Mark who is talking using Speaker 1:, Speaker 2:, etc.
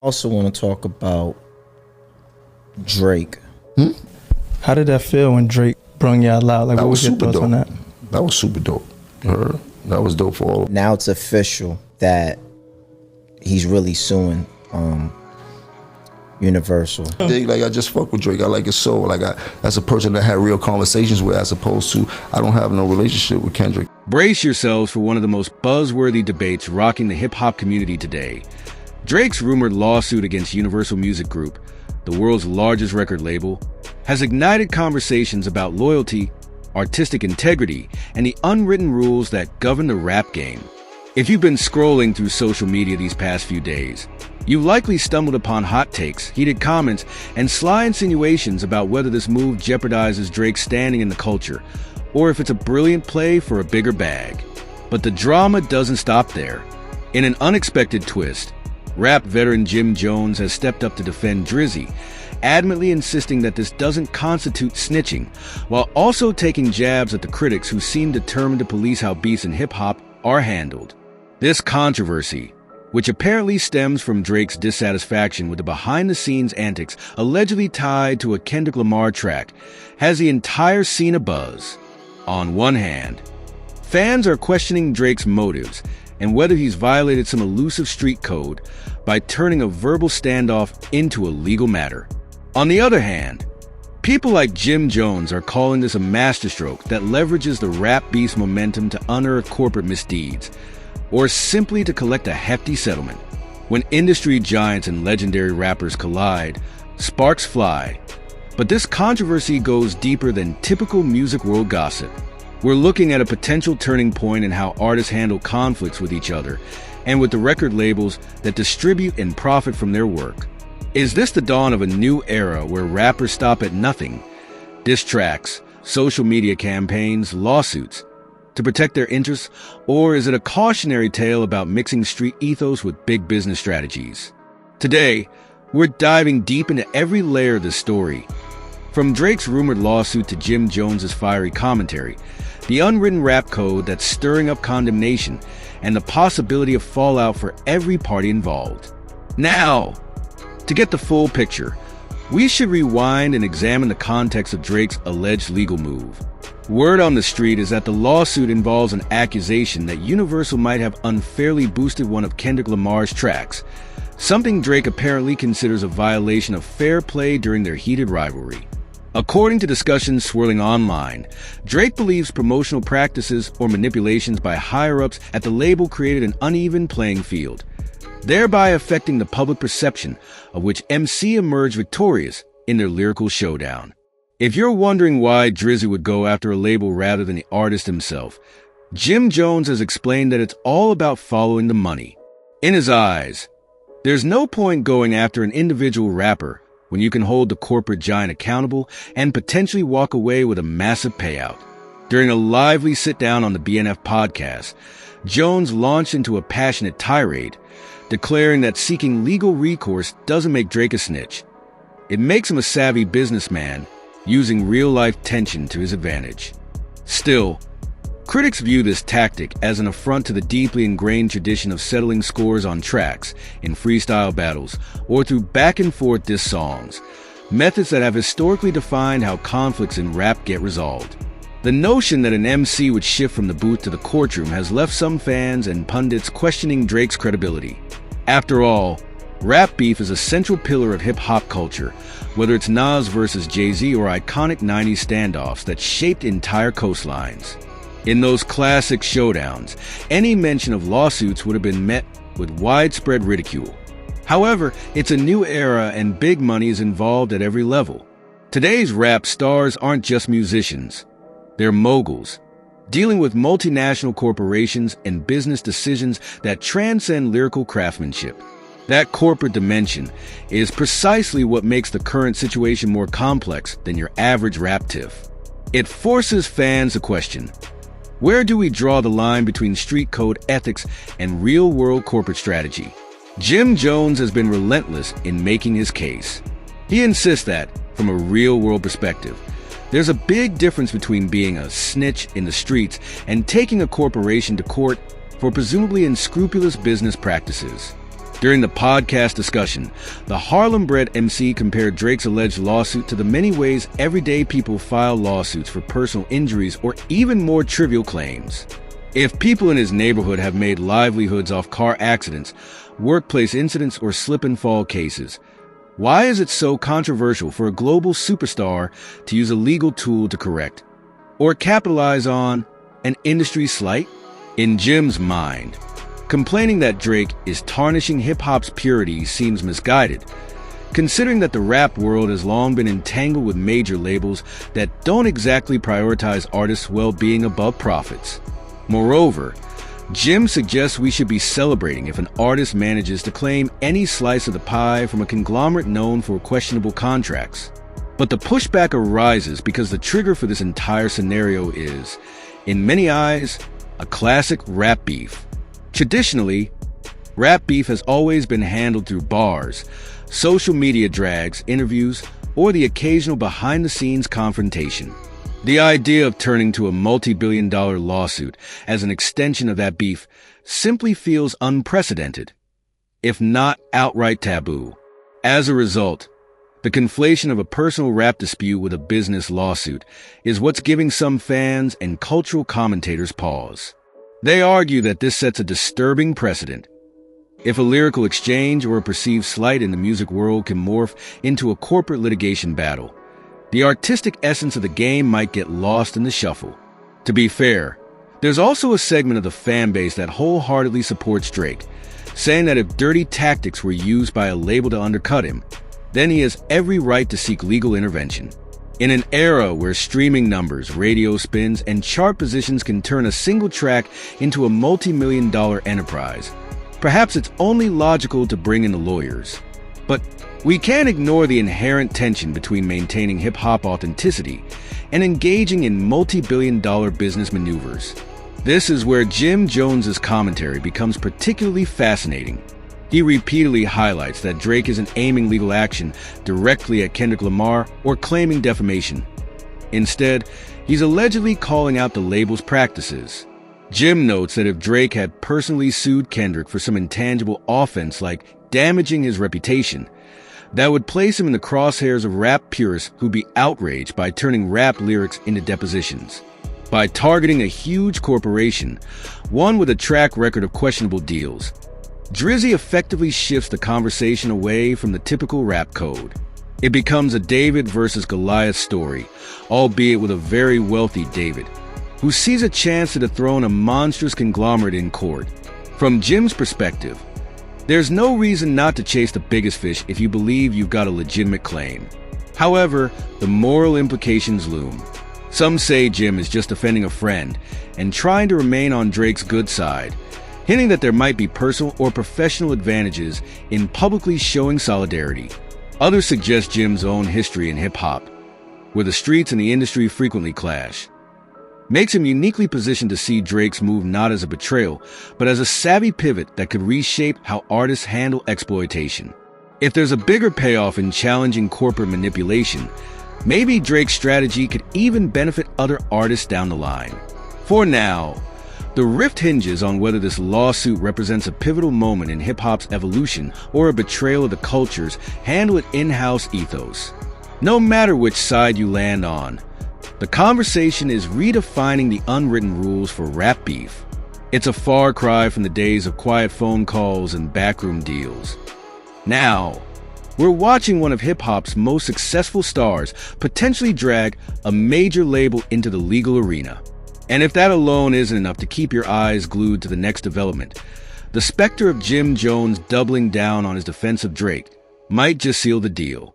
Speaker 1: Also want to talk about Drake.
Speaker 2: How did that feel when Drake brung y'all out? Like,
Speaker 3: That
Speaker 2: what
Speaker 3: was
Speaker 2: was your
Speaker 3: super
Speaker 2: thoughts
Speaker 3: dope.
Speaker 2: on that?
Speaker 3: That was super dope. You heard? That was dope for all.
Speaker 1: Now it's official that he's really suing Universal.
Speaker 3: Like, I just fuck with Drake. I like his soul. Like, that's a person that I had real conversations with, as opposed to I don't have no relationship with Kendrick.
Speaker 4: Brace yourselves for one of the most buzzworthy debates rocking the hip-hop community today. Drake's rumored lawsuit against Universal Music Group, the world's largest record label, has ignited conversations about loyalty, artistic integrity, and the unwritten rules that govern the rap game. If you've been scrolling through social media these past few days, you've likely stumbled upon hot takes, heated comments, and sly insinuations about whether this move jeopardizes Drake's standing in the culture, or if it's a brilliant play for a bigger bag. But the drama doesn't stop there. In an unexpected twist, rap veteran Jim Jones has stepped up to defend Drizzy, adamantly insisting that this doesn't constitute snitching, while also taking jabs at the critics who seem determined to police how beefs in hip-hop are handled. This controversy, which apparently stems from Drake's dissatisfaction with the behind-the-scenes antics allegedly tied to a Kendrick Lamar track, has the entire scene abuzz. On one hand, fans are questioning Drake's motives and whether he's violated some elusive street code by turning a verbal standoff into a legal matter. On the other hand, people like Jim Jones are calling this a masterstroke that leverages the rap beef's momentum to unearth corporate misdeeds, or simply to collect a hefty settlement. When industry giants and legendary rappers collide, sparks fly. But this controversy goes deeper than typical music world gossip. We're looking at a potential turning point in how artists handle conflicts with each other and with the record labels that distribute and profit from their work. Is this the dawn of a new era where rappers stop at nothing? Diss tracks, social media campaigns, lawsuits to protect their interests, or is it a cautionary tale about mixing street ethos with big business strategies? Today, we're diving deep into every layer of this story. From Drake's rumored lawsuit to Jim Jones's fiery commentary, the unwritten rap code that's stirring up condemnation, and the possibility of fallout for every party involved. Now, to get the full picture, we should rewind and examine the context of Drake's alleged legal move. Word on the street is that the lawsuit involves an accusation that Universal might have unfairly boosted one of Kendrick Lamar's tracks, something Drake apparently considers a violation of fair play during their heated rivalry. According to discussions swirling online, Drake believes promotional practices or manipulations by higher-ups at the label created an uneven playing field, thereby affecting the public perception of which MC emerged victorious in their lyrical showdown. If you're wondering why Drizzy would go after a label rather than the artist himself, Jim Jones has explained that it's all about following the money. In his eyes, there's no point going after an individual rapper when you can hold the corporate giant accountable and potentially walk away with a massive payout. During a lively sit-down on the BNF podcast, Jones launched into a passionate tirade, declaring that seeking legal recourse doesn't make Drake a snitch. It makes him a savvy businessman, using real-life tension to his advantage. Still, critics view this tactic as an affront to the deeply ingrained tradition of settling scores on tracks, in freestyle battles, or through back-and-forth diss songs, methods that have historically defined how conflicts in rap get resolved. The notion that an MC would shift from the booth to the courtroom has left some fans and pundits questioning Drake's credibility. After all, rap beef is a central pillar of hip-hop culture, whether it's Nas versus Jay-Z or iconic 90s standoffs that shaped entire coastlines. In those classic showdowns, any mention of lawsuits would have been met with widespread ridicule. However, it's a new era and big money is involved at every level. Today's rap stars aren't just musicians. They're moguls, dealing with multinational corporations and business decisions that transcend lyrical craftsmanship. That corporate dimension is precisely what makes the current situation more complex than your average rap tiff. It forces fans to question, where do we draw the line between street code ethics and real-world corporate strategy? Jim Jones has been relentless in making his case. He insists that, from a real-world perspective, there's a big difference between being a snitch in the streets and taking a corporation to court for presumably unscrupulous business practices. During the podcast discussion, the Harlem-bred MC compared Drake's alleged lawsuit to the many ways everyday people file lawsuits for personal injuries or even more trivial claims. If people in his neighborhood have made livelihoods off car accidents, workplace incidents, or slip-and-fall cases, why is it so controversial for a global superstar to use a legal tool to correct or capitalize on an industry slight? In Jim's mind, complaining that Drake is tarnishing hip-hop's purity seems misguided, considering that the rap world has long been entangled with major labels that don't exactly prioritize artists' well-being above profits. Moreover, Jim suggests we should be celebrating if an artist manages to claim any slice of the pie from a conglomerate known for questionable contracts. But the pushback arises because the trigger for this entire scenario is, in many eyes, a classic rap beef. Traditionally, rap beef has always been handled through bars, social media drags, interviews, or the occasional behind-the-scenes confrontation. The idea of turning to a multi-billion-dollar lawsuit as an extension of that beef simply feels unprecedented, if not outright taboo. As a result, the conflation of a personal rap dispute with a business lawsuit is what's giving some fans and cultural commentators pause. They argue that this sets a disturbing precedent. If a lyrical exchange or a perceived slight in the music world can morph into a corporate litigation battle, the artistic essence of the game might get lost in the shuffle. To be fair, there's also a segment of the fan base that wholeheartedly supports Drake, saying that if dirty tactics were used by a label to undercut him, then he has every right to seek legal intervention. In an era where streaming numbers, radio spins, and chart positions can turn a single track into a multi-million-dollar enterprise, perhaps it's only logical to bring in the lawyers. But we can't ignore the inherent tension between maintaining hip-hop authenticity and engaging in multi-billion-dollar business maneuvers. This is where Jim Jones's commentary becomes particularly fascinating. He repeatedly highlights that Drake isn't aiming legal action directly at Kendrick Lamar or claiming defamation. Instead, he's allegedly calling out the label's practices. Jim notes that if Drake had personally sued Kendrick for some intangible offense like damaging his reputation, that would place him in the crosshairs of rap purists who'd be outraged by turning rap lyrics into depositions. By targeting a huge corporation, one with a track record of questionable deals, Drizzy effectively shifts the conversation away from the typical rap code. It becomes a David versus Goliath story, albeit with a very wealthy David, who sees a chance to dethrone a monstrous conglomerate in court. From Jim's perspective, there's no reason not to chase the biggest fish if you believe you've got a legitimate claim. However, the moral implications loom. Some say Jim is just defending a friend and trying to remain on Drake's good side, hinting that there might be personal or professional advantages in publicly showing solidarity. Others suggest Jim's own history in hip-hop, where the streets and the industry frequently clash, makes him uniquely positioned to see Drake's move not as a betrayal, but as a savvy pivot that could reshape how artists handle exploitation. If there's a bigger payoff in challenging corporate manipulation, maybe Drake's strategy could even benefit other artists down the line. For now, the rift hinges on whether this lawsuit represents a pivotal moment in hip-hop's evolution or a betrayal of the culture's handle-it in-house ethos. No matter which side you land on, the conversation is redefining the unwritten rules for rap beef. It's a far cry from the days of quiet phone calls and backroom deals. Now, we're watching one of hip-hop's most successful stars potentially drag a major label into the legal arena. And if that alone isn't enough to keep your eyes glued to the next development, the specter of Jim Jones doubling down on his defense of Drake might just seal the deal.